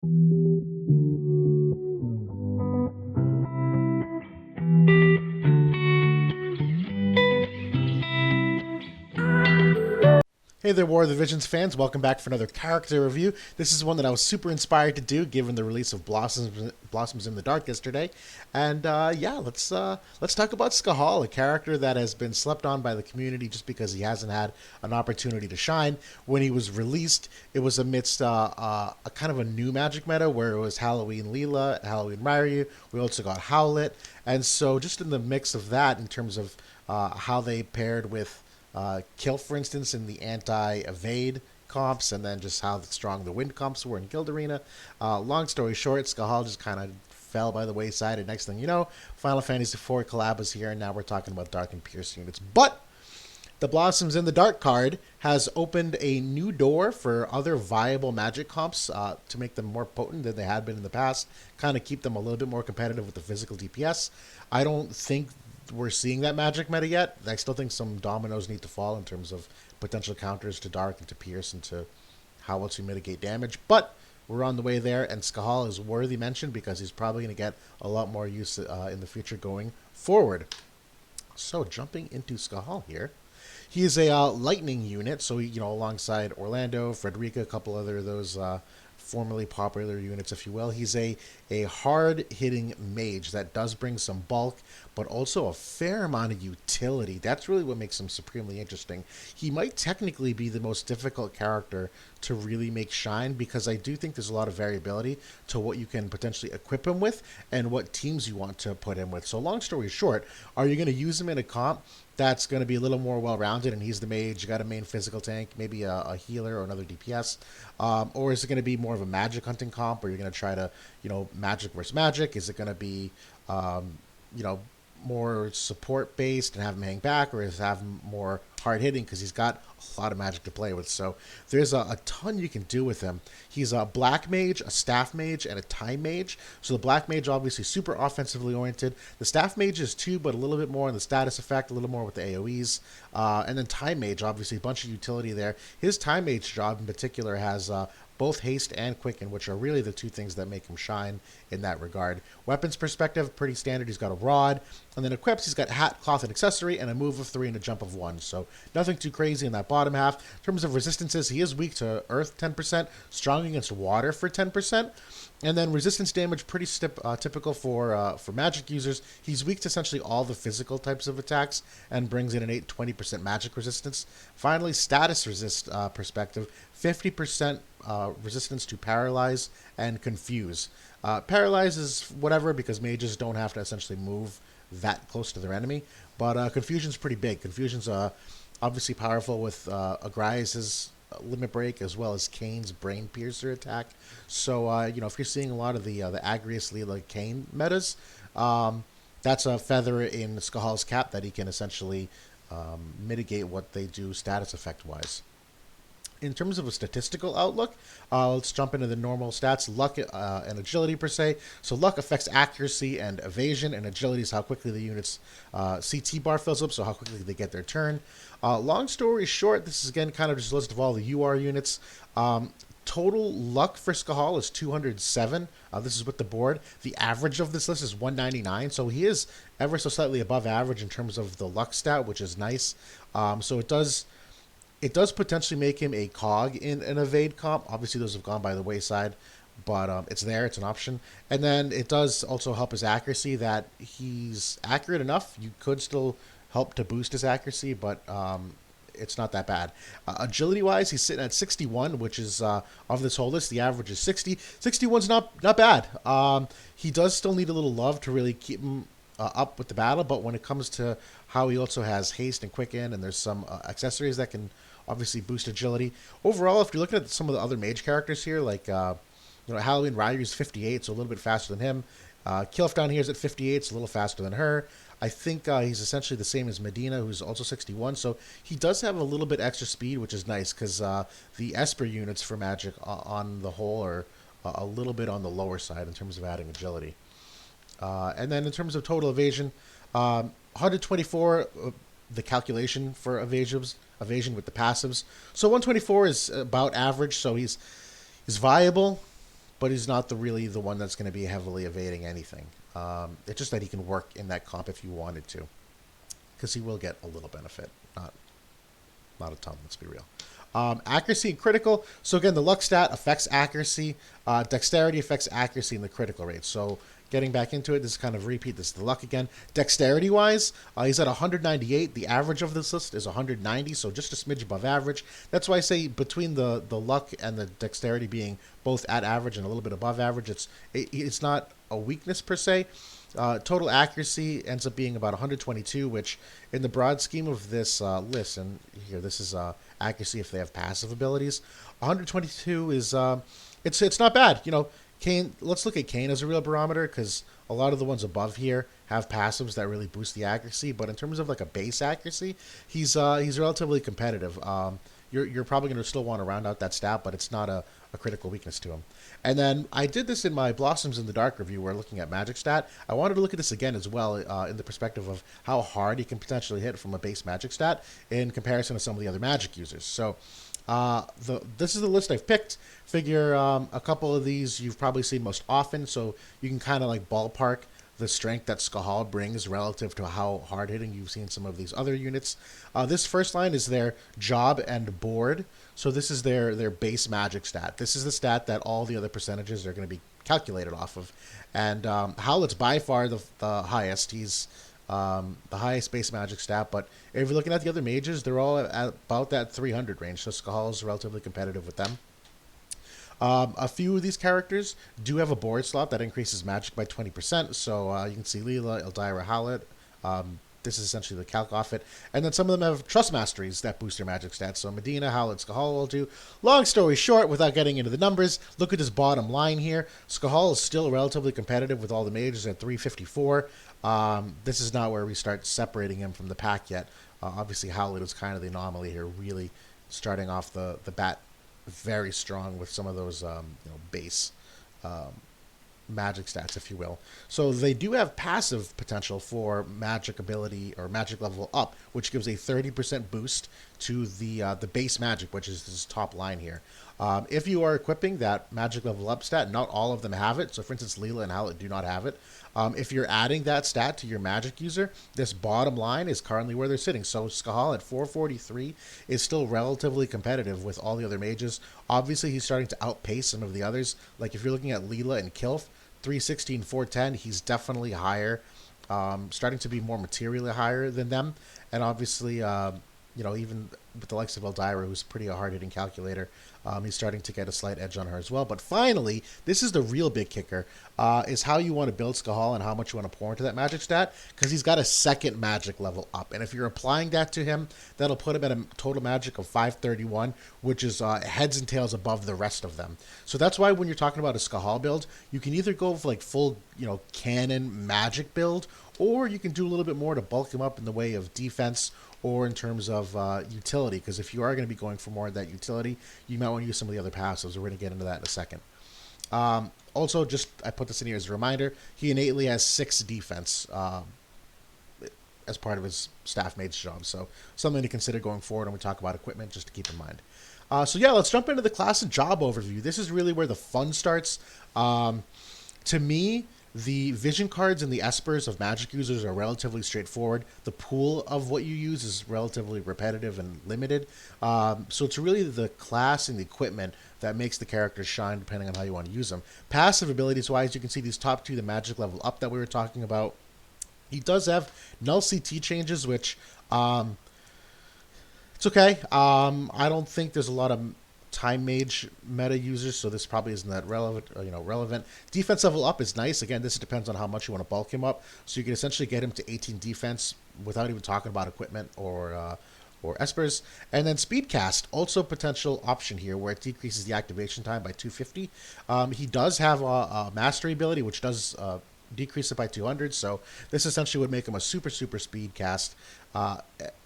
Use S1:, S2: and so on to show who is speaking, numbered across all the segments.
S1: Hey there, War of the Visions fans. Welcome back for another character review. This is one that I was super inspired to do given the release of Blossoms in the Dark yesterday. And yeah, let's talk about Skahal, a character that has been slept on by the community just because he hasn't had an opportunity to shine. When he was released, it was amidst a kind of a new Magic meta where it was Halloween Leela, Halloween Ryu. We also got Howlet. And so just in the mix of that, in terms of how they paired with Kill, for instance, in the anti-evade comps, and then just how strong the wind comps were in Guild Arena. Long story short, Skahal just kind of fell by the wayside, and next thing you know, Final Fantasy IV collab was here, and now we're talking about Dark and Pierce units. But the Blossoms in the Dark card has opened a new door for other viable Magic comps to make them more potent than they had been in the past, kind of keep them a little bit more competitive with the physical DPS. I don't think we're seeing that Magic meta yet. I still think some dominoes need to fall in terms of potential counters to Dark and to Pierce and to how else you mitigate damage. But we're on the way there, and Skahal is worthy mention because he's probably going to get a lot more use in the future going forward. So jumping into Skahal here, he is a lightning unit, so alongside Orlando, Frederica, a couple other of those formerly popular units, if you will. He's a hard-hitting mage that does bring some bulk, but also a fair amount of utility. That's really what makes him supremely interesting. He might technically be the most difficult character to really make shine because I do think there's a lot of variability to what you can potentially equip him with and what teams you want to put him with. So long story short, are you going to use him in a comp that's going to be a little more well-rounded, and he's the mage, you got a main physical tank, maybe a healer or another DPS, or is it going to be more of a magic hunting comp where you're going to try to, magic versus magic? Is it going to be, you know, more support-based and have him hang back, or is it have him more hard-hitting because he's got a lot of magic to play with? So there's a ton you can do with him. He's a black mage, a staff mage, and a time mage. So the black mage obviously super offensively oriented. The staff mage is too, but a little bit more on the status effect, a little more with the AoEs. And then time mage, obviously a bunch of utility there. His time mage job in particular has both haste and quicken, which are really the two things that make him shine in that regard. Weapons perspective, pretty standard. He's got a rod, and then equips, he's got hat, cloth, and accessory, and a move of 3 and a jump of 1. So nothing too crazy in that bottom half. In terms of resistances, he is weak to earth 10%, strong against water for 10%, and then resistance damage, pretty typical for magic users. He's weak to essentially all the physical types of attacks and brings in an 20% magic resistance. Finally, status resist perspective, 50% resistance to paralyze and confuse. Paralyze is whatever because mages don't have to essentially move that close to their enemy, but confusion's pretty big. Confusion's obviously powerful with Agrias's limit break as well as Kane's brain piercer attack. So if you're seeing a lot of the Agrias, Leela, Kane metas, that's a feather in Skahal's cap that he can essentially mitigate what they do status effect wise. In terms of a statistical outlook, let's jump into the normal stats. Luck and agility per se. So luck affects accuracy and evasion, and agility is how quickly the unit's CT bar fills up, so how quickly they get their turn. Long story short, this is again kind of just a list of all the UR units. Total luck for Skahal is 207. This is with the board. The average of this list is 199, so he is ever so slightly above average in terms of the luck stat, which is nice. So it does potentially make him a cog in an evade comp. Obviously, those have gone by the wayside, but it's there. It's an option. And then it does also help his accuracy, that he's accurate enough. You could still help to boost his accuracy, but it's not that bad. Agility-wise, he's sitting at 61, which is, of this whole list, the average is 60. 61's not bad. He does still need a little love to really keep him up with the battle, but when it comes to how he also has haste and quicken, and there's some accessories that can obviously boost agility. Overall, if you're looking at some of the other mage characters here, like Halloween Ryu is 58, so a little bit faster than him. Kilf down here is at 58, so a little faster than her. I think he's essentially the same as Medina, who's also 61, so he does have a little bit extra speed, which is nice, because the Esper units for Magic on the whole are a little bit on the lower side in terms of adding agility. And then in terms of total evasion, 124, the calculation for evasion with the passives. So 124 is about average, so he's viable. but he's not really the one that's going to be heavily evading anything. It's just that he can work in that comp if you wanted to, because he will get a little benefit, not a ton. Let's be real. Accuracy and critical. So again, the luck stat affects accuracy. Dexterity affects accuracy and the critical rate. So getting back into it, this is kind of repeat. This is the luck again. Dexterity wise, he's at 198. The average of this list is 190, so just a smidge above average. That's why I say between the luck and the dexterity being both at average and a little bit above average, it's not a weakness per se. Total accuracy ends up being about 122, which in the broad scheme of this list, and here this is accuracy if they have passive abilities, 122 is it's not bad. You know, Kane. Let's look at Kane as a real barometer, because a lot of the ones above here have passives that really boost the accuracy. But in terms of like a base accuracy, he's relatively competitive. You're probably going to still want to round out that stat, but it's not a critical weakness to him. And then I did this in my Blossoms in the Dark review. We're looking at magic stat. I wanted to look at this again as well in the perspective of how hard he can potentially hit from a base magic stat in comparison to some of the other magic users. So this is the list I've picked. Figure a couple of these you've probably seen most often, so you can kind of like ballpark the strength that Skahal brings relative to how hard-hitting you've seen some of these other units. This first line is their job and board. So this is their base magic stat. This is the stat that all the other percentages are going to be calculated off of. And Howlett's by far the highest. He's the highest base magic stat. But if you're looking at the other mages, they're all at about that 300 range. So Skahal is relatively competitive with them. A few of these characters do have a board slot that increases magic by 20%. So you can see Leela, Eldyra, Howlett. This is essentially the calc off it. And then some of them have trust masteries that boost their magic stats. So Medina, Howlett, Skahal will do. Long story short, without getting into the numbers, look at this bottom line here. Skahal is still relatively competitive with all the mages at 354. This is not where we start separating him from the pack yet. Obviously, Howlett is kind of the anomaly here, really starting off the bat very strong with some of those base magic stats, if you will. So they do have passive potential for magic ability or magic level up, which gives a 30% boost to the base magic, which is this top line here. If you are equipping that magic level up stat, not all of them have it. So for instance, Leela and Howlett do not have it. If you're adding that stat to your magic user, this bottom line is currently where they're sitting. So Skahal at 443 is still relatively competitive with all the other mages. Obviously, he's starting to outpace some of the others. Like if you're looking at Leela and Kilf, 316, 410, he's definitely higher, starting to be more materially higher than them. And obviously, even with the likes of Eldyra, who's pretty a hard-hitting calculator, he's starting to get a slight edge on her as well. But finally, this is the real big kicker, is how you want to build Skahal and how much you want to pour into that magic stat, because he's got a second magic level up. And if you're applying that to him, that'll put him at a total magic of 531, which is heads and tails above the rest of them. So that's why when you're talking about a Skahal build, you can either go for like full, canon magic build, or you can do a little bit more to bulk him up in the way of defense or in terms of utility, because if you are going to be going for more of that utility, you might want to use some of the other passives. We're going to get into that in a second. Also, I put this in here as a reminder, he innately has 6 defense as part of his staff mate's job, so something to consider going forward when we talk about equipment, just to keep in mind. Let's jump into the class and job overview. This is really where the fun starts. To me, the vision cards and the espers of magic users are relatively straightforward. The pool of what you use is relatively repetitive and limited. So it's really the class and the equipment that makes the characters shine depending on how you want to use them. Passive abilities wise, you can see these top 2, the magic level up that we were talking about. He does have null CT changes, which it's okay. I don't think there's a lot of time mage meta users, so this probably isn't that relevant. Defense level up is nice. Again, this depends on how much you want to bulk him up. So you can essentially get him to 18 defense without even talking about equipment or espers. And then speed cast, also potential option here where it decreases the activation time by 250. He does have a mastery ability, which does decrease it by 200. So this essentially would make him a super speed cast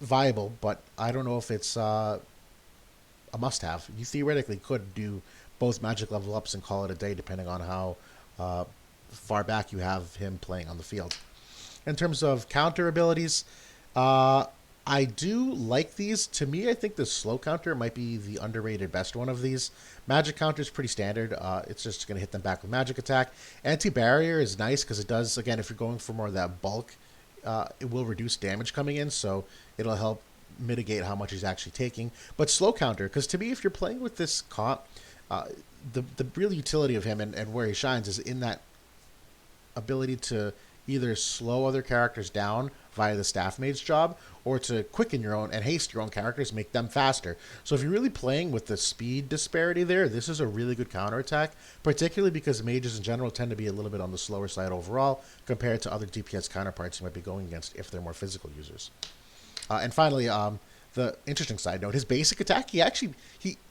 S1: viable, but I don't know if it's a must-have. You theoretically could do both magic level ups and call it a day, depending on how far back you have him playing on the field. In terms of counter abilities, I do like these. To me, I think the slow counter might be the underrated best one of these. Magic counter is pretty standard. It's just going to hit them back with magic attack. Anti barrier is nice because it does, again, if you're going for more of that bulk, it will reduce damage coming in, so it'll help mitigate how much he's actually taking. But slow counter, because to me, if you're playing with this comp, uh, the real utility of him and where he shines is in that ability to either slow other characters down via the staff mage's job or to quicken your own and haste your own characters, make them faster. So if you're really playing with the speed disparity there, this is a really good counterattack, particularly because mages in general tend to be a little bit on the slower side overall compared to other DPS counterparts you might be going against if they're more physical users. And finally, the interesting side note: his basic attack, he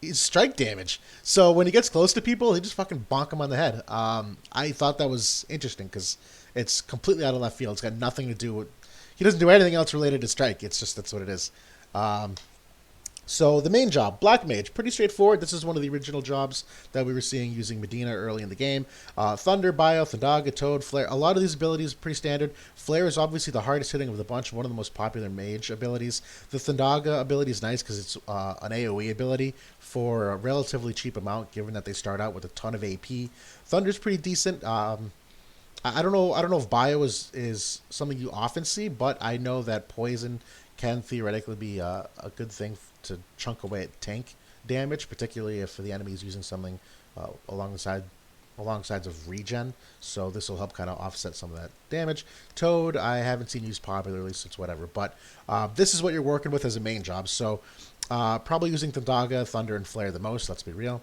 S1: is strike damage. So when he gets close to people, he just fucking bonk him on the head. I thought that was interesting because it's completely out of left field. It's got nothing to do with. He doesn't do anything else related to strike. It's just that's what it is. Um, so the main job, Black Mage, pretty straightforward. This is one of the original jobs that we were seeing using Medina early in the game. Thunder, Bio, Thundaga, Toad, Flare. A lot of these abilities are pretty standard. Flare is obviously the hardest hitting of the bunch, one of the most popular mage abilities. The Thundaga ability is nice because it's an AoE ability for a relatively cheap amount, given that they start out with a ton of AP. Thunder's pretty decent. I don't know. I don't know if bio is something you often see, but I know that poison can theoretically be a good thing to chunk away at tank damage, particularly if the enemy is using something alongside of regen. So this will help kind of offset some of that damage. Toad, I haven't seen used popularly, so it's whatever. But this is what you're working with as a main job. So probably using Thundaga, Thunder, and Flare the most. Let's be real.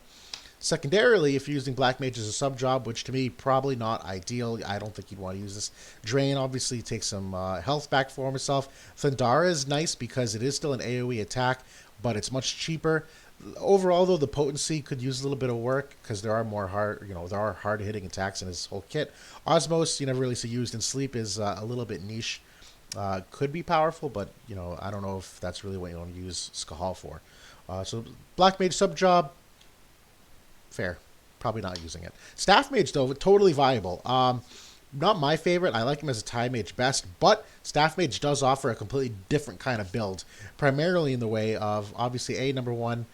S1: Secondarily, if you're using Black Mage as a sub job, which to me probably not ideal, I don't think you'd want to use this. Drain obviously takes some health back for himself. Thundara is nice because it is still an AoE attack, but it's much cheaper. Overall, though, the potency could use a little bit of work because there are there are hard hitting attacks in his whole kit. Osmos, you never really see used in sleep, is a little bit niche. Could be powerful, but I don't know if that's really what you want to use Skahal for. So Black Mage sub job. Fair. Probably not using it. Staff Mage, though, totally viable. Not my favorite. I like him as a TIE Mage best, but Staff Mage does offer a completely different kind of build, primarily in the way of, obviously, number one,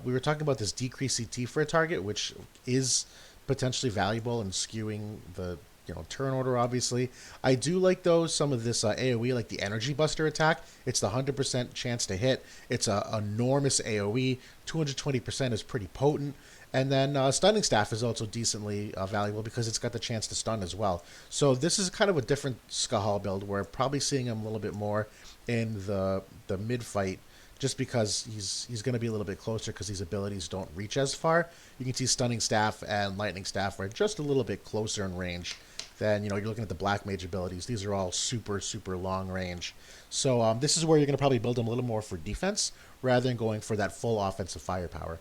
S1: we were talking about this decreased CT for a target, which is potentially valuable in skewing the turn order, obviously. I do like, though, some of this AoE, like the Energy Buster attack. It's the 100% chance to hit. It's an enormous AoE. 220% is pretty potent. And then Stunning Staff is also decently valuable because it's got the chance to stun as well. So this is kind of a different Skahal build. We're probably seeing him a little bit more in the mid-fight just because he's going to be a little bit closer because these abilities don't reach as far. You can see Stunning Staff and Lightning Staff are just a little bit closer in range than, you're looking at the Black Mage abilities. These are all super, super long range. So this is where you're going to probably build them a little more for defense rather than going for that full offensive firepower.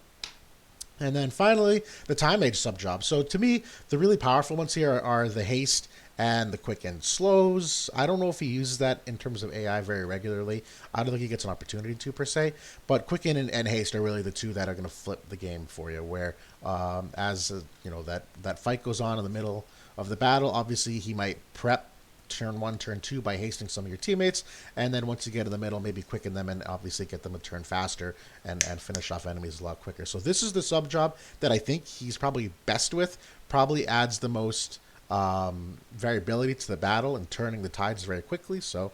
S1: And then finally, the Time Mage sub-job. So to me, the really powerful ones here are the Haste and the Quicken. Slows, I don't know if he uses that in terms of AI very regularly. I don't think he gets an opportunity to, per se. But Quicken and Haste are really the two that are going to flip the game for you, where that fight goes on in the middle of the battle, obviously he might prep turn 1, turn 2 by hasting some of your teammates, and then once you get in the middle, maybe quicken them and obviously get them a turn faster and finish off enemies a lot quicker. So this is the sub job that I think he's probably best with, probably adds the most variability to the battle and turning the tides very quickly. So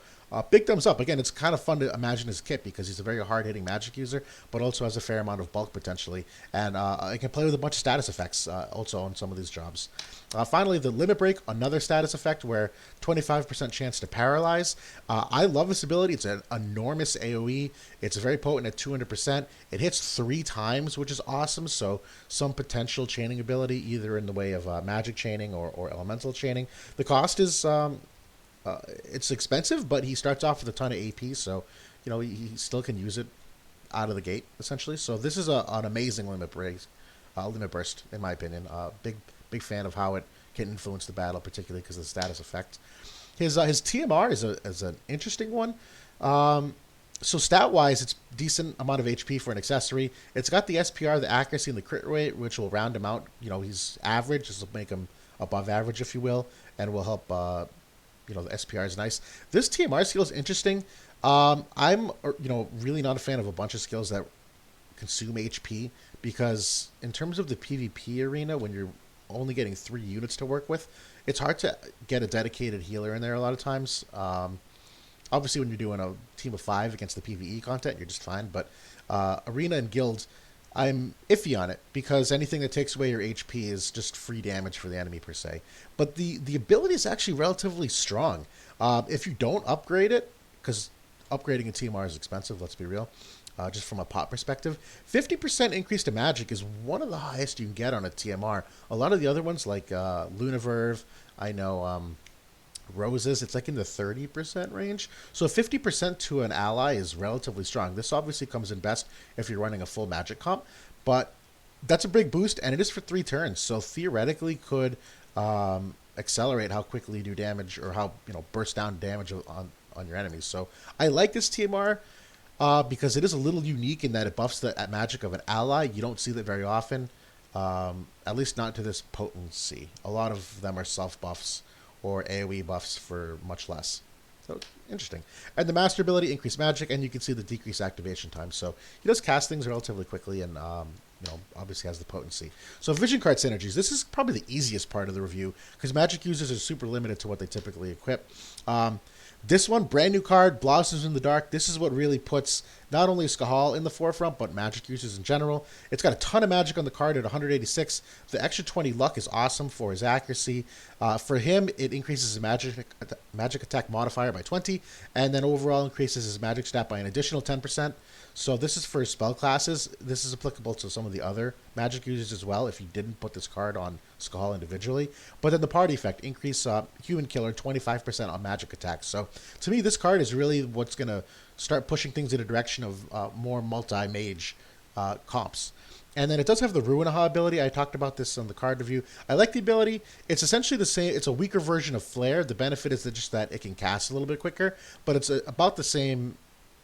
S1: big thumbs up. Again, it's kind of fun to imagine his kit because he's a very hard-hitting magic user, but also has a fair amount of bulk potentially. And I can play with a bunch of status effects also on some of these jobs. Finally, the Limit Break, another status effect where 25% chance to paralyze. I love this ability. It's an enormous AoE. It's very potent at 200%. It hits 3 times, which is awesome. So some potential chaining ability, either in the way of magic chaining or elemental chaining. The cost is... it's expensive, but he starts off with a ton of AP, so he still can use it out of the gate essentially. So this is an amazing limit burst, in my opinion. Big fan of how it can influence the battle, particularly because of the status effect. His TMR is an interesting one. So stat wise, it's decent amount of HP for an accessory. It's got the SPR, the accuracy, and the crit rate, which will round him out. He's average. This will make him above average, if you will, and will help. The SPR is nice. This TMR skill is interesting. I'm really not a fan of a bunch of skills that consume HP because in terms of the PvP arena, when you're only getting 3 units to work with, it's hard to get a dedicated healer in there a lot of times. Obviously, when you're doing a team of 5 against the PvE content, you're just fine. But arena and guild, I'm iffy on it because anything that takes away your HP is just free damage for the enemy per se. But the ability is actually relatively strong. If you don't upgrade it, because upgrading a TMR is expensive, let's be real, just from a pot perspective, 50% increase to magic is one of the highest you can get on a TMR. A lot of the other ones, like Lunaverve, I know Roses, it's like in the 30% range. So 50% to an ally is relatively strong. This obviously comes in best if you're running a full magic comp, but that's a big boost, and it is for 3 turns. So theoretically could accelerate how quickly you do damage or how burst down damage on your enemies. So I like this TMR because it is a little unique in that it buffs the magic of an ally. You don't see that very often, at least not to this potency. A lot of them are self buffs or AoE buffs for much less. So interesting. And the master ability, increase magic, and you can see the decreased activation time. So he does cast things relatively quickly, and obviously has the potency. So vision card synergies. This is probably the easiest part of the review because magic users are super limited to what they typically equip. This one, brand new card, Blossoms in the Dark. This is what really puts not only Skahal in the forefront, but magic users in general. It's got a ton of magic on the card at 186. The extra 20 luck is awesome for his accuracy. For him, it increases his magic attack modifier by 20, and then overall increases his magic stat by an additional 10%. So this is for spell classes. This is applicable to some of the other magic users as well if you didn't put this card on Skahal individually. But then the party effect, increase human killer 25% on magic attacks. So to me, this card is really what's going to start pushing things in a direction of more multi-mage comps. And then it does have the Ruinaha ability. I talked about this on the card review. I like the ability. It's essentially the same. It's a weaker version of Flare. The benefit is just that it can cast a little bit quicker, but it's about the same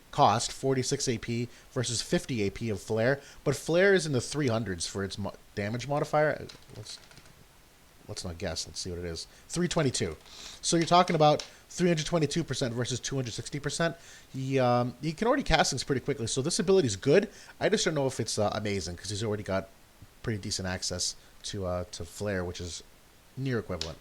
S1: cost, 46 AP versus 50 AP of Flare, but Flare is in the 300s for its damage modifier. Let's not guess. Let's see what it is. 322. So you're talking about 322% versus 260%. He can already cast things pretty quickly, so this ability is good. I just don't know if it's amazing because he's already got pretty decent access to Flare, which is near equivalent.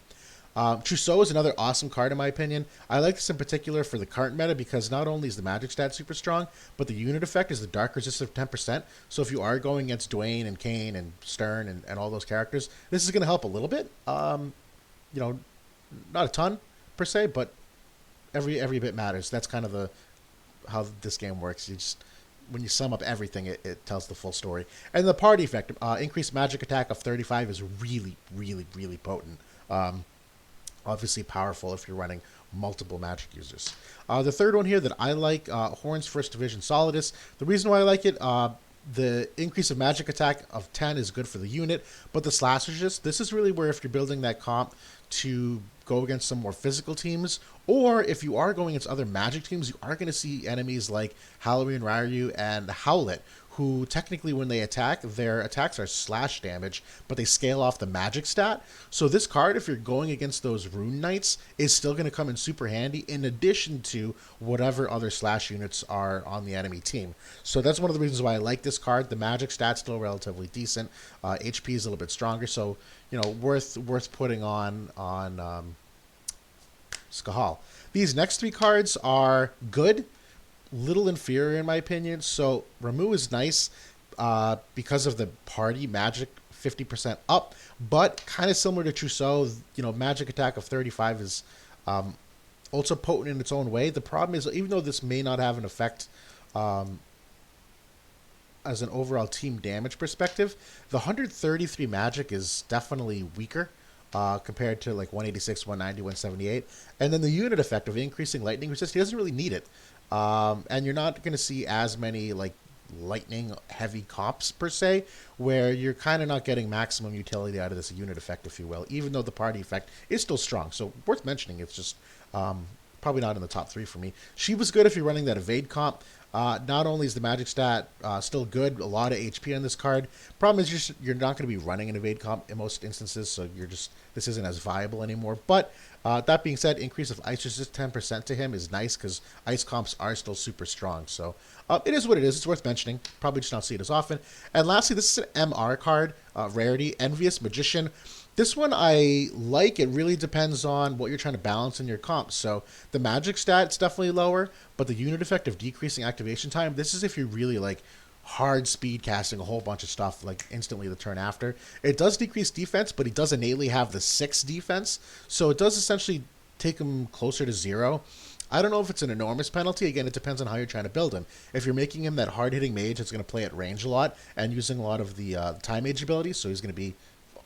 S1: Trousseau is another awesome card in my opinion. I like this in particular for the current meta because not only is the magic stat super strong, but the unit effect is the dark resistance of 10%. So if you are going against Dwayne and Kane and Stern and all those characters, this is going to help a little bit. Not a ton per se, but every bit matters. That's kind of how this game works. When you sum up everything, it tells the full story. And the party effect, increased magic attack of 35 is really, really, really potent. Obviously powerful if you're running multiple magic users. The third one here that I like, Horn's First Division Solidus. The reason why I like it, the increase of magic attack of 10 is good for the unit, but the slash resist, this is really where if you're building that comp to go against some more physical teams, or if you are going against other magic teams, you are going to see enemies like Halloween Ryu and Howlet, who technically when they attack, their attacks are slash damage, but they scale off the magic stat. So this card, if you're going against those Rune Knights, is still going to come in super handy in addition to whatever other slash units are on the enemy team. So that's one of the reasons why I like this card. The magic stat's still relatively decent. HP is a little bit stronger, so worth putting on Skahal. These next 3 cards are good, little inferior in my opinion. So Ramu is nice because of the party magic 50% up, but kind of similar to Trousseau, magic attack of 35 is also potent in its own way. The problem is, even though this may not have an effect as an overall team damage perspective, the 133 magic is definitely weaker compared to like 186, 190, 178. And then the unit effect of increasing lightning resist, he doesn't really need it. And you're not going to see as many like lightning heavy comps per se, where you're kind of not getting maximum utility out of this unit effect, if you will, even though the party effect is still strong. So worth mentioning. It's just probably not in the top 3 for me. She was good if you're running that evade comp. Not only is the magic stat still good, a lot of HP on this card. Problem is you're not going to be running an evade comp in most instances, so this isn't as viable anymore. But that being said, increase of ice resist 10% to him is nice because ice comps are still super strong. So it is what it is. It's worth mentioning. Probably just not see it as often. And lastly, this is an MR card, rarity, Envious Magician. This one I like. It really depends on what you're trying to balance in your comps. So the magic stat's definitely lower, but the unit effect of decreasing activation time, this is if you're really like hard speed casting a whole bunch of stuff like instantly the turn after. It does decrease defense, but he does innately have the 6 defense. So it does essentially take him closer to 0. I don't know if it's an enormous penalty. Again, it depends on how you're trying to build him. If you're making him that hard-hitting mage that's going to play at range a lot and using a lot of the time mage abilities, so he's going to be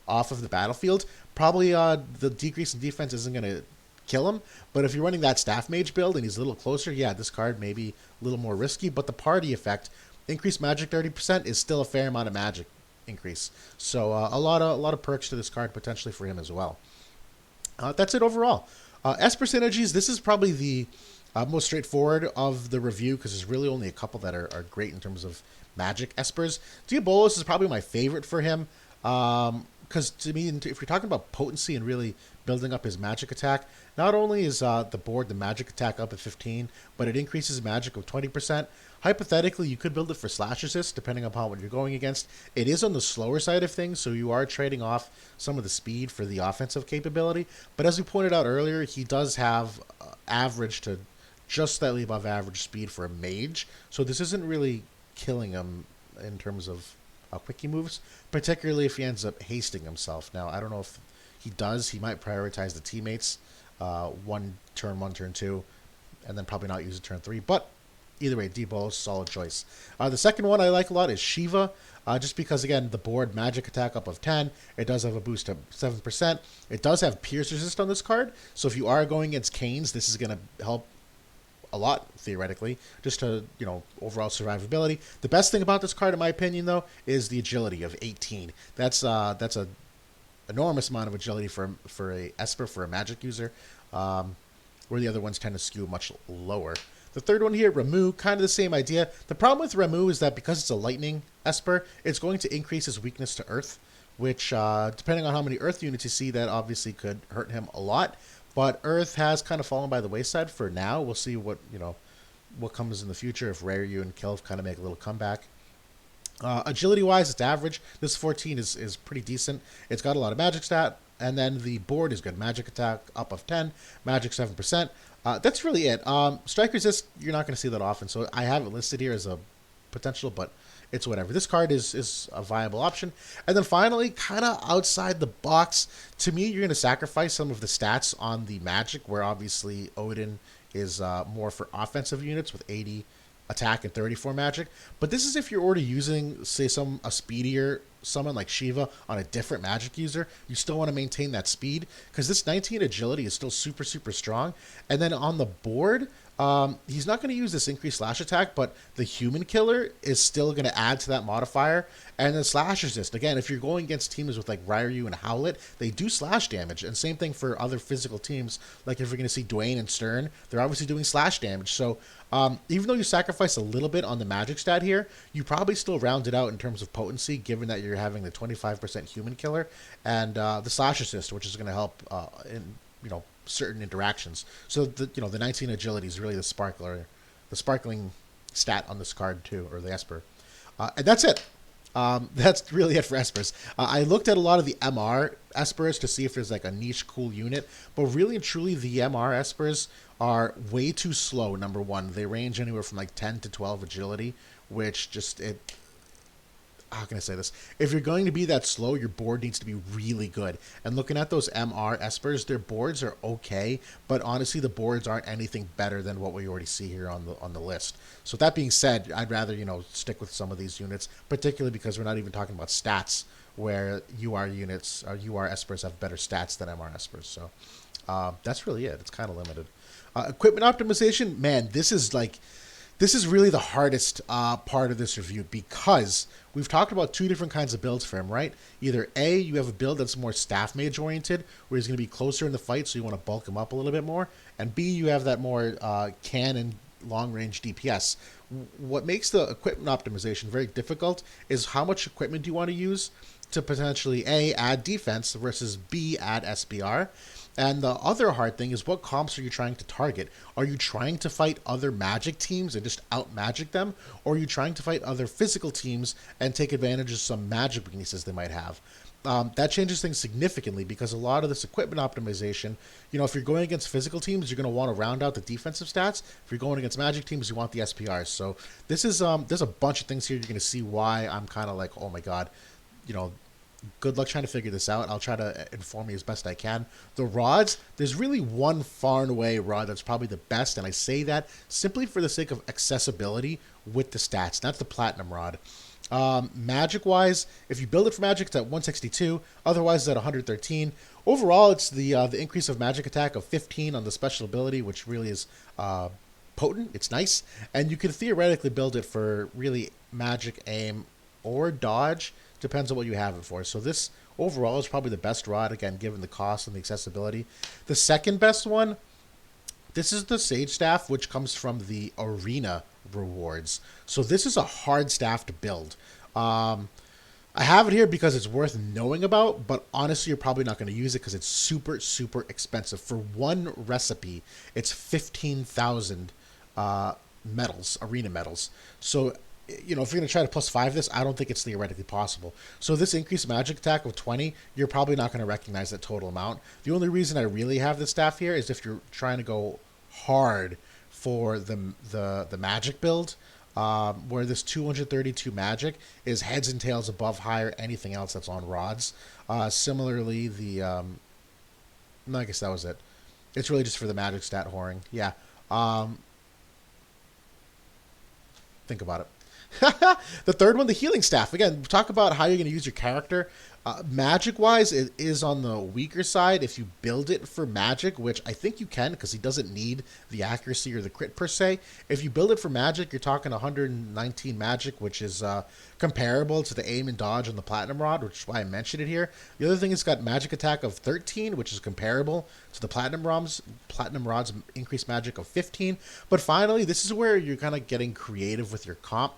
S1: off of the battlefield, probably the decrease in defense isn't going to kill him. But if you're running that staff mage build and he's a little closer, yeah, this card may be a little more risky. But the party effect, increased magic 30%, is still a fair amount of magic increase. So a lot of perks to this card potentially for him as well. That's it overall. Esper Synergies, this is probably the most straightforward of the review because there's really only a couple that are great in terms of magic Espers. Diabolos is probably my favorite for him. Because to me, if you're talking about potency and really building up his magic attack, not only is the board the magic attack up at 15, but it increases magic of 20%. Hypothetically, you could build it for slash resist, depending upon what you're going against. It is on the slower side of things, so you are trading off some of the speed for the offensive capability. But as we pointed out earlier, he does have average to just slightly above average speed for a mage, so this isn't really killing him in terms of quickie moves, particularly if he ends up hasting himself. Now, I don't know if he does. He might prioritize the teammates, one, turn 2, and then probably not use it turn 3. But either way, Diabolos, solid choice. The second one I like a lot is Shiva, just because, again, the board magic attack up of 10. It does have a boost of 7%. It does have pierce resist on this card, so if you are going against Canes, this is going to help a lot, theoretically, just to, overall survivability. The best thing about this card, in my opinion, though, is the agility of 18. That's a enormous amount of agility for a Esper, for a magic user, where the other ones tend to skew much lower. The third one here, Ramu, kind of the same idea. The problem with Ramu is that because it's a lightning Esper, it's going to increase his weakness to earth, which, depending on how many earth units you see, that obviously could hurt him a lot. But Earth has kind of fallen by the wayside for now. We'll see what comes in the future if Raryu and Kelv kind of make a little comeback. Agility-wise, it's average. This 14 is pretty decent. It's got a lot of magic stat, and then the board is good. Magic attack up of 10, magic 7%. That's really it. Strike resist, you're not going to see that often, so I have it listed here as a potential, but it's whatever. This card is a viable option. And then finally, kind of outside the box, to me, you're going to sacrifice some of the stats on the magic, where obviously Odin is more for offensive units with 80 attack and 34 magic. But this is if you're already using, say, a speedier summon like Shiva on a different magic user. You still want to maintain that speed, because this 19 agility is still super, super strong. And then on the board, he's not going to use this increased slash attack, but the human killer is still going to add to that modifier. And then slash resist, again, if you're going against teams with like Ryu and Howlet, they do slash damage. And same thing for other physical teams, like if you're going to see Dwayne and Stern, they're obviously doing slash damage. So even though you sacrifice a little bit on the magic stat here, you probably still round it out in terms of potency, given that you're having the 25% human killer and the slash assist, which is going to help in certain interactions. So the 19 agility is really the sparkling stat on this card too, or the Esper. And that's it. That's really it for Espers. I looked at a lot of the MR Espers to see if there's like a niche cool unit, but really and truly the MR Espers are way too slow. Number one, they range anywhere from like 10 to 12 agility, which just how can I say this? If you're going to be that slow, your board needs to be really good. And looking at those MR Espers, their boards are okay, but honestly, the boards aren't anything better than what we already see here on the list. So that being said, I'd rather stick with some of these units, particularly because we're not even talking about stats, where UR units or UR Espers have better stats than MR Espers. So that's really it. It's kind of limited. Equipment optimization, man, this is really the hardest part of this review, because we've talked about two different kinds of builds for him, right? Either A, you have a build that's more staff mage oriented, where he's going to be closer in the fight, so you want to bulk him up a little bit more. And B, you have that more cannon long-range DPS. What makes the equipment optimization very difficult is how much equipment do you want to use to potentially A, add defense versus B, add SBR. And the other hard thing is what comps are you trying to target? Are you trying to fight other magic teams and just out-magic them? Or are you trying to fight other physical teams and take advantage of some magic weaknesses they might have? That changes things significantly because a lot of this equipment optimization, if you're going against physical teams, you're going to want to round out the defensive stats. If you're going against magic teams, you want the SPRs. So this is there's a bunch of things here. You're going to see why I'm kind of like, oh my god, good luck trying to figure this out. I'll try to inform you as best I can. The rods, there's really one far and away rod that's probably the best, and I say that simply for the sake of accessibility with the stats. That's the platinum rod. Magic-wise, if you build it for magic, it's at 162. Otherwise, it's at 113. Overall, it's the increase of magic attack of 15 on the special ability, which really is potent. It's nice. And you can theoretically build it for really magic, aim, or dodge. Depends on what you have it for. So this overall is probably the best rod, again, given the cost and the accessibility. The second best one, this is the Sage Staff, which comes from the Arena rewards. So this is a hard staff to build. I have it here because it's worth knowing about, but honestly, you're probably not going to use it because it's super, super expensive. For one recipe, it's 15,000 medals, arena medals. So if you're going to try to +5 this, I don't think it's theoretically possible. So this increased magic attack of 20, you're probably not going to recognize that total amount. The only reason I really have this staff here is if you're trying to go hard for the magic build, where this 232 magic is heads and tails above higher anything else that's on rods. Similarly, no, I guess that was it. It's really just for the magic stat whoring. Yeah. Think about it. The third one, the healing staff. Again, talk about how you're going to use your character. Magic-wise, it is on the weaker side if you build it for magic, which I think you can because he doesn't need the accuracy or the crit per se. If you build it for magic, you're talking 119 magic, which is comparable to the aim and dodge on the platinum rod, which is why I mentioned it here. The other thing is got magic attack of 13, which is comparable to the platinum rod's increased magic of 15. But finally, this is where you're kind of getting creative with your comp.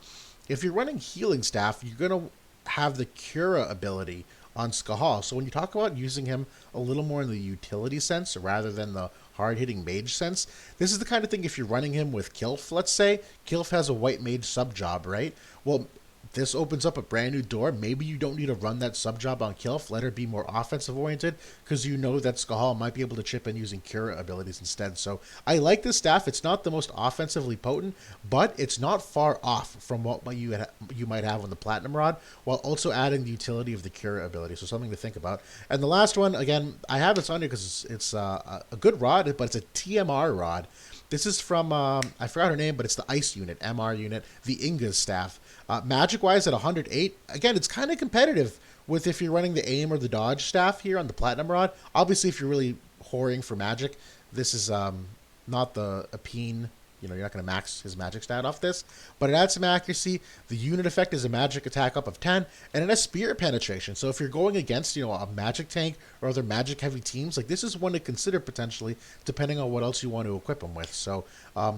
S1: If you're running healing staff, you're going to have the Cura ability on Skahal. So when you talk about using him a little more in the utility sense rather than the hard-hitting mage sense, this is the kind of thing if you're running him with Kilf, let's say. Kilf has a white mage sub-job, right? Well, this opens up a brand new door. Maybe you don't need to run that sub-job on Kilf. Let her be more offensive-oriented because you know that Skahal might be able to chip in using Cura abilities instead. So I like this staff. It's not the most offensively potent, but it's not far off from what you might have on the Platinum Rod while also adding the utility of the Cura ability. So something to think about. And the last one, again, I have this on here because it's a good rod, but it's a TMR rod. This is from, I forgot her name, but it's the Ice unit, MR unit, the Inga's staff. Magic-wise at 108, again, it's kind of competitive with if you're running the aim or the dodge staff here on the Platinum Rod. Obviously, if you're really whoring for magic, this is not the Apeen. You're not going to max his magic stat off this, but it adds some accuracy. The unit effect is a magic attack up of 10, and it has spirit penetration. So if you're going against, a magic tank or other magic heavy teams, like this is one to consider potentially, depending on what else you want to equip them with. So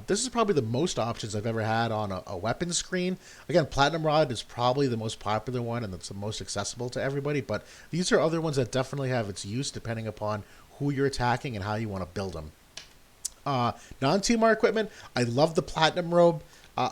S1: this is probably the most options I've ever had on a weapon screen. Again, Platinum Rod is probably the most popular one, and it's the most accessible to everybody, but these are other ones that definitely have its use depending upon who you're attacking and how you want to build them. Non-TMR equipment, I love the Platinum Robe.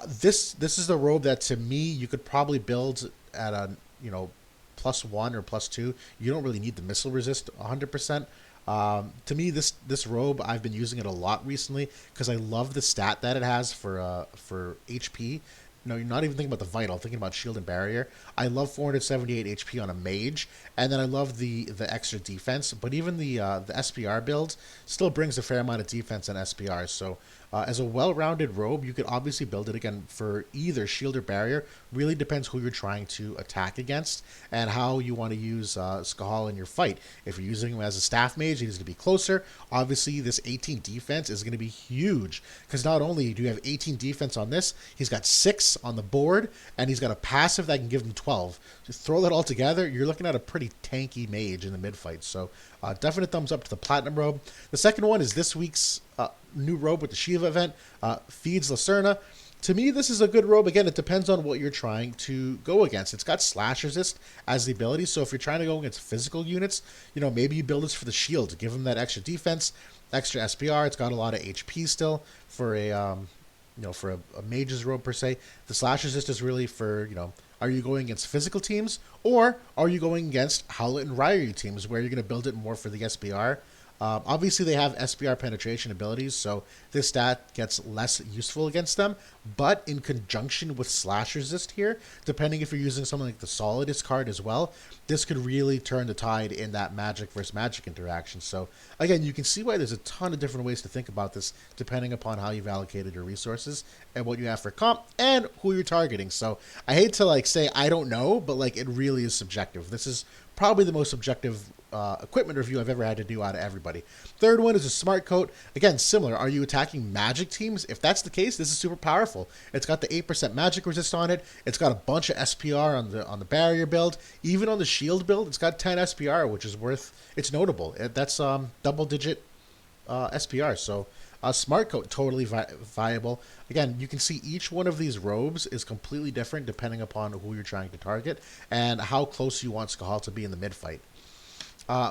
S1: This is the robe that to me you could probably build at a +1 or +2. You don't really need the missile resist 100%. To me, this robe, I've been using it a lot recently because I love the stat that it has for HP. No, you're not even thinking about the vital, thinking about shield and barrier. I love 478 HP on a mage, and then I love the extra defense. But even the SPR build still brings a fair amount of defense on SPR. So as a well-rounded robe, you could obviously build it again for either shield or barrier. Really depends who you're trying to attack against and how you want to use Skahal in your fight. If you're using him as a staff mage, he needs to be closer. Obviously, this 18 defense is going to be huge because not only do you have 18 defense on this, he's got 6 on the board, and he's got a passive that can give him 12. Just throw that all together, you're looking at a pretty tanky mage in the mid fight. So definite thumbs up to the Platinum Robe. The second one is this week's new robe with the Shiva event, feeds Lacerna. To me, this is a good robe. Again, it depends on what you're trying to go against. It's got slash resist as the ability, so if you're trying to go against physical units, maybe you build this for the shield to give them that extra defense, extra SPR. It's got a lot of HP still for a mage's robe per se. The slash resist is really for, are you going against physical teams, or are you going against Howlet and Ryu teams where you're going to build it more for the SPR? Obviously, they have SPR penetration abilities, so this stat gets less useful against them. But in conjunction with slash resist here, depending if you're using something like the Solidus card as well, this could really turn the tide in that magic versus magic interaction. So again, you can see why there's a ton of different ways to think about this, depending upon how you've allocated your resources and what you have for comp and who you're targeting. So I hate to say I don't know, but it really is subjective. This is probably the most subjective equipment review I've ever had to do out of everybody. Third one is a smart coat. Again, similar. Are you attacking magic teams? If that's the case, this is super powerful. It's got the 8% magic resist on it. It's got a bunch of SPR on the barrier build. Even on the shield build, it's got 10 SPR, which is it's notable. That's double digit SPR. So smart coat, totally viable. Again, you can see each one of these robes is completely different depending upon who you're trying to target and how close you want Skahal to be in the mid fight.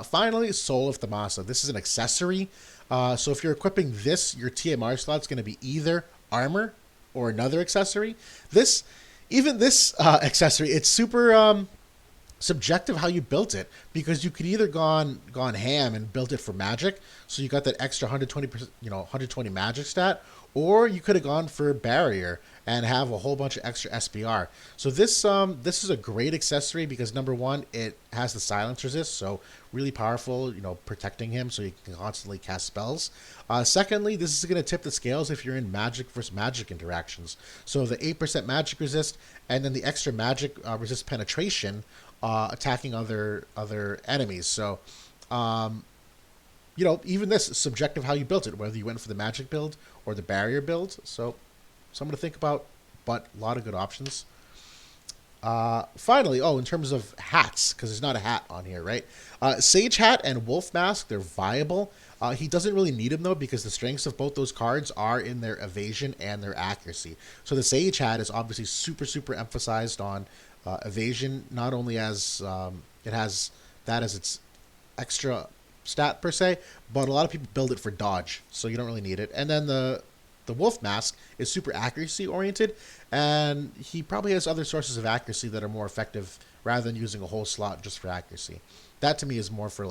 S1: Finally, Soul of Thamasa. This is an accessory. So if you're equipping this, your TMR slot's going to be either armor or another accessory. This accessory, it's super subjective how you built it, because you could either gone ham and built it for magic, so you got that extra 120%, 120 magic stat, or you could have gone for barrier and have a whole bunch of extra SPR. So this is a great accessory because number one, it has the silence resist, so really powerful, protecting him so you can constantly cast spells. Secondly, this is going to tip the scales if you're in magic versus magic interactions. So the 8% magic resist and then the extra magic resist penetration attacking other enemies. So even this is subjective how you built it, whether you went for the magic build or the barrier build. So something to think about, but a lot of good options. Finally, in terms of hats, because there's not a hat on here, right? Sage Hat and Wolf Mask, they're viable. He doesn't really need them, though, because the strengths of both those cards are in their evasion and their accuracy. So the Sage Hat is obviously super, super emphasized on evasion, not only as it has that as its extra stat per se, but a lot of people build it for dodge, so you don't really need it. And then the Wolf Mask is super accuracy oriented, and he probably has other sources of accuracy that are more effective rather than using a whole slot just for accuracy. That to me is more for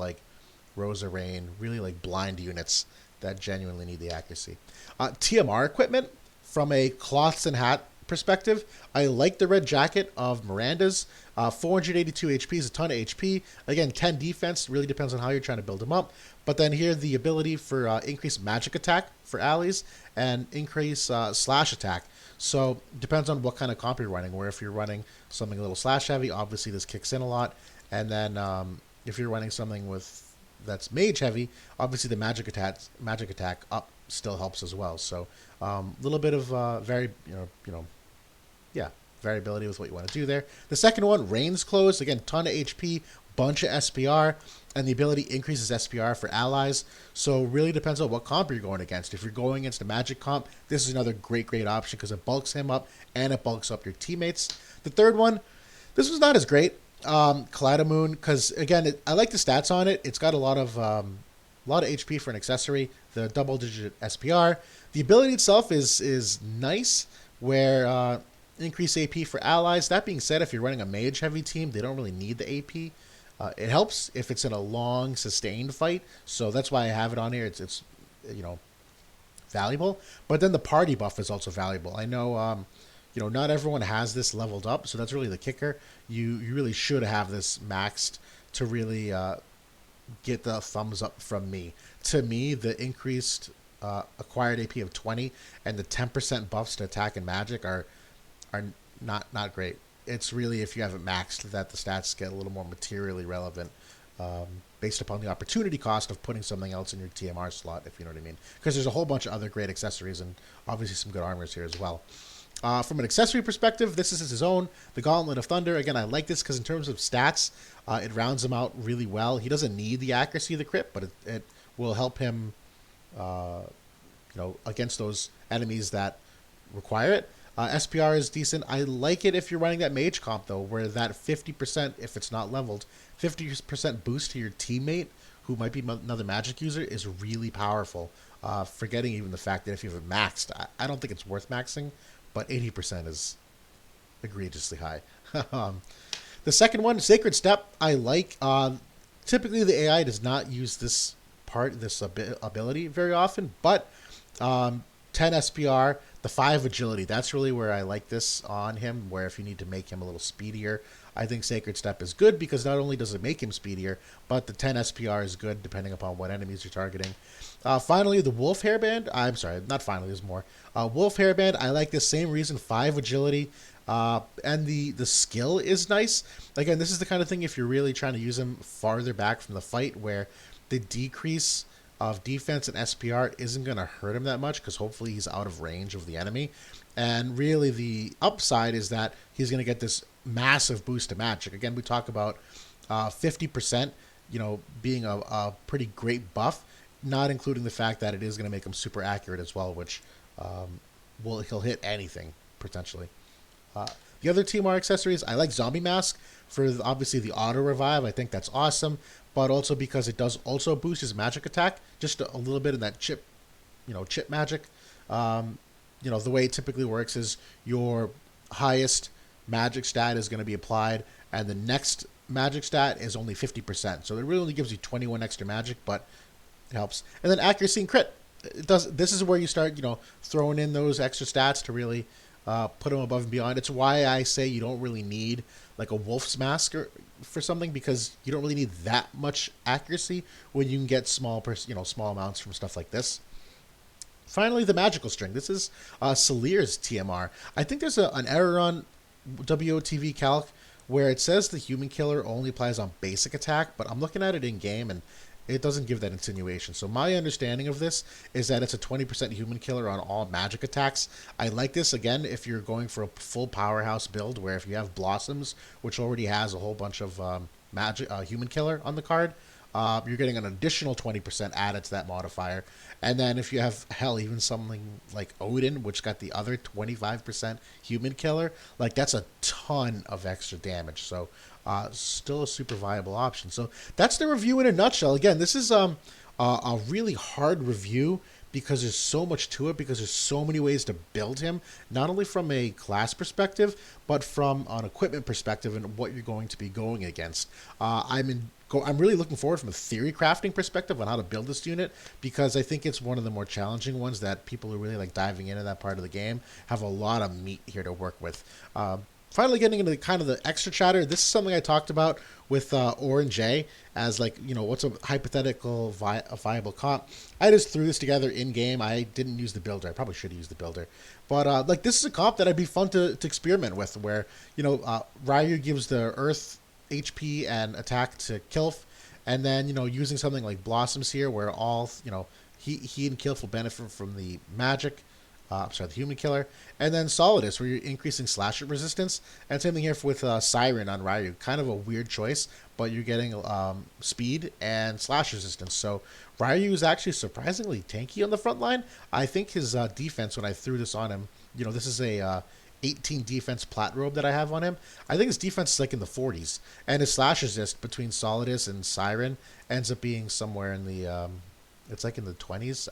S1: Rosa Rain, really blind units that genuinely need the accuracy. TMR equipment, from a cloths and hat perspective, I like the red jacket of Miranda's. 482 HP is a ton of HP. Again, 10 defense, really depends on how you're trying to build them up. But then here, the ability for increased magic attack for allies and increase slash attack. So depends on what kind of comp you're running, where if you're running something a little slash heavy, obviously this kicks in a lot. And then if you're running something that's mage heavy, obviously the magic attack up still helps as well. So a little bit of variability with what you want to do there. The second one, Rain's Clothes, again, ton of HP, bunch of SPR, and the ability increases SPR for allies. So really depends on what comp you're going against. If you're going against a magic comp, this is another great option because it bulks him up and it bulks up your teammates. The third one, this was not as great. Kaleidomoon, because again, I like the stats on it. It's got a lot of HP for an accessory. The double-digit SPR. The ability itself is nice, where increase AP for allies. That being said, if you're running a mage-heavy team, they don't really need the AP. It helps if it's in a long, sustained fight. So that's why I have it on here. It's valuable. But then the party buff is also valuable. I know not everyone has this leveled up, so that's really the kicker. You really should have this maxed to really get the thumbs up from me. To me, the increased acquired AP of 20 and the 10% buffs to attack and magic are not great. It's really if you have it maxed that the stats get a little more materially relevant based upon the opportunity cost of putting something else in your TMR slot, if you know what I mean. Because there's a whole bunch of other great accessories and obviously some good armors here as well. From an accessory perspective, this is his own, the Gauntlet of Thunder. Again, I like this because in terms of stats, it rounds him out really well. He doesn't need the accuracy of the crit, but it will help him against those enemies that require it. SPR is decent. I like it if you're running that mage comp though, where that 50%, if it's not leveled, 50% boost to your teammate who might be another magic user is really powerful. Forgetting even the fact that if you have it maxed, I don't think it's worth maxing, but 80% is egregiously high. The second one, Sacred Step, I like. Typically, the AI does not use this ability very often, but 10 SPR, the 5 agility, that's really where I like this on him, where if you need to make him a little speedier, I think Sacred Step is good because not only does it make him speedier, but the 10 SPR is good depending upon what enemies you're targeting. Finally, the Wolf Hairband. I'm sorry, not finally, there's more. Wolf Hairband, I like this same reason, 5 agility. And the skill is nice. Again, this is the kind of thing if you're really trying to use him farther back from the fight where the decrease of defense and SPR isn't going to hurt him that much because hopefully he's out of range of the enemy. And really the upside is that he's going to get this massive boost to magic. Again, we talk about 50%, being a pretty great buff, not including the fact that it is going to make him super accurate as well, which he'll hit anything potentially. The other TMR accessories, I like Zombie Mask for obviously the auto revive. I think that's awesome, but also because it does also boost his magic attack just a little bit in that chip magic. The way it typically works is your highest magic stat is going to be applied, and the next magic stat is only 50%. So it really only gives you 21 extra magic, but it helps. And then accuracy and crit. This is where you start, throwing in those extra stats to really put them above and beyond. It's why I say you don't really need like a Wolf's Mask for something, because you don't really need that much accuracy when you can get small amounts from stuff like this. Finally, the Magical String. This is Salir's TMR. I think there's an error on WOTV Calc where it says the Human Killer only applies on basic attack, but I'm looking at it in game and it doesn't give that insinuation. So my understanding of this is that it's a 20% Human Killer on all magic attacks. I like this, again, if you're going for a full powerhouse build, where if you have Blossoms, which already has a whole bunch of Human Killer on the card, you're getting an additional 20% added to that modifier. And then if you have, hell, even something like Odin, which got the other 25% Human Killer, like that's a ton of extra damage. So still a super viable option. So that's the review in a nutshell. Again, this is a really hard review because there's so much to it, because there's so many ways to build him, not only from a class perspective, but from an equipment perspective and what you're going to be going against. I'm really looking forward from a theory crafting perspective on how to build this unit, because I think it's one of the more challenging ones that people who really like diving into that part of the game have a lot of meat here to work with. Finally, getting into kind of the extra chatter, this is something I talked about with Or and J as what's a hypothetical viable comp. I just threw this together in game. I didn't use the builder. I probably should have used the builder. But this is a comp that I'd be fun to experiment with, where Ryu gives the Earth HP and attack to Kilf, and then using something like Blossoms here, where all he and Kilf will benefit from the magic. The Human Killer, and then Solidus, where you're increasing slasher resistance, and same thing here with Siren on Ryu. Kind of a weird choice, but you're getting speed and slash resistance. So Ryu is actually surprisingly tanky on the front line. I think his defense, when I threw this on him, this is a 18 defense plat robe that I have on him. I think his defense is like in the 40s, and his slash resist between Solidus and Siren ends up being somewhere in the it's like in the 20s.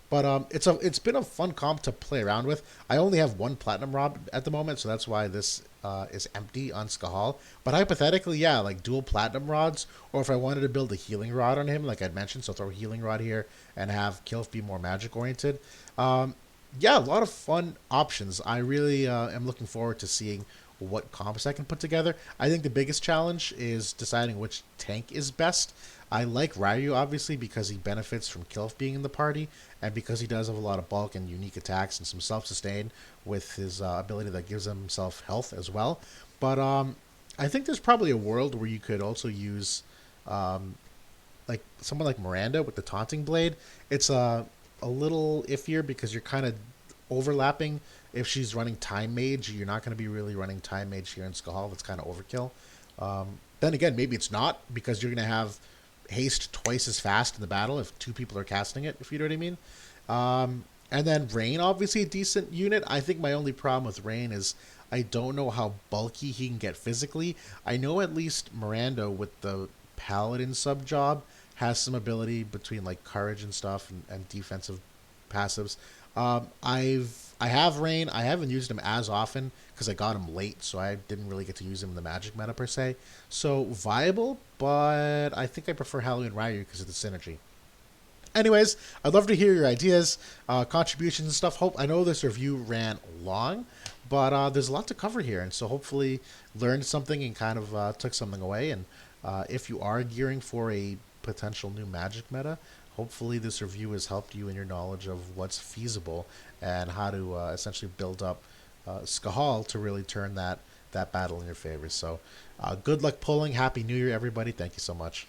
S1: But it's been a fun comp to play around with. I only have one platinum rod at the moment, so that's why this is empty on Skahal. But hypothetically, yeah, like dual platinum rods, or if I wanted to build a healing rod on him, like I'd mentioned, so throw a healing rod here and have Kilf be more magic oriented. Yeah, a lot of fun options. I really am looking forward to seeing what comps I can put together. I think the biggest challenge is deciding which tank is best. I like Ryu, obviously, because he benefits from Kilf being in the party, and because he does have a lot of bulk and unique attacks and some self-sustain with his ability that gives himself health as well. But I think there's probably a world where you could also use like someone like Miranda with the Taunting Blade. It's a little iffier because you're kind of overlapping. If she's running Time Mage, you're not going to be really running Time Mage here in Skahal. That's kind of overkill. Then again, maybe it's not, because you're going to have haste twice as fast in the battle if two people are casting it, if you know what I mean. And then Rain, obviously a decent unit. I think my only problem with Rain is I don't know how bulky he can get physically. I know at least Miranda with the Paladin sub job has some ability between like courage and stuff and defensive passives. I have Rain. I haven't used him as often because I got him late, so I didn't really get to use him in the Magic meta per se. So viable, but I think I prefer Halloween Ryu because of the synergy. Anyways, I'd love to hear your ideas, contributions, and stuff. Hope I know this review ran long, but there's a lot to cover here, and so hopefully learned something and kind of took something away. And if you are gearing for a potential new Magic meta, hopefully this review has helped you in your knowledge of what's feasible and how to essentially build up Skahal to really turn that battle in your favor. So, good luck pulling. Happy New Year, everybody. Thank you so much.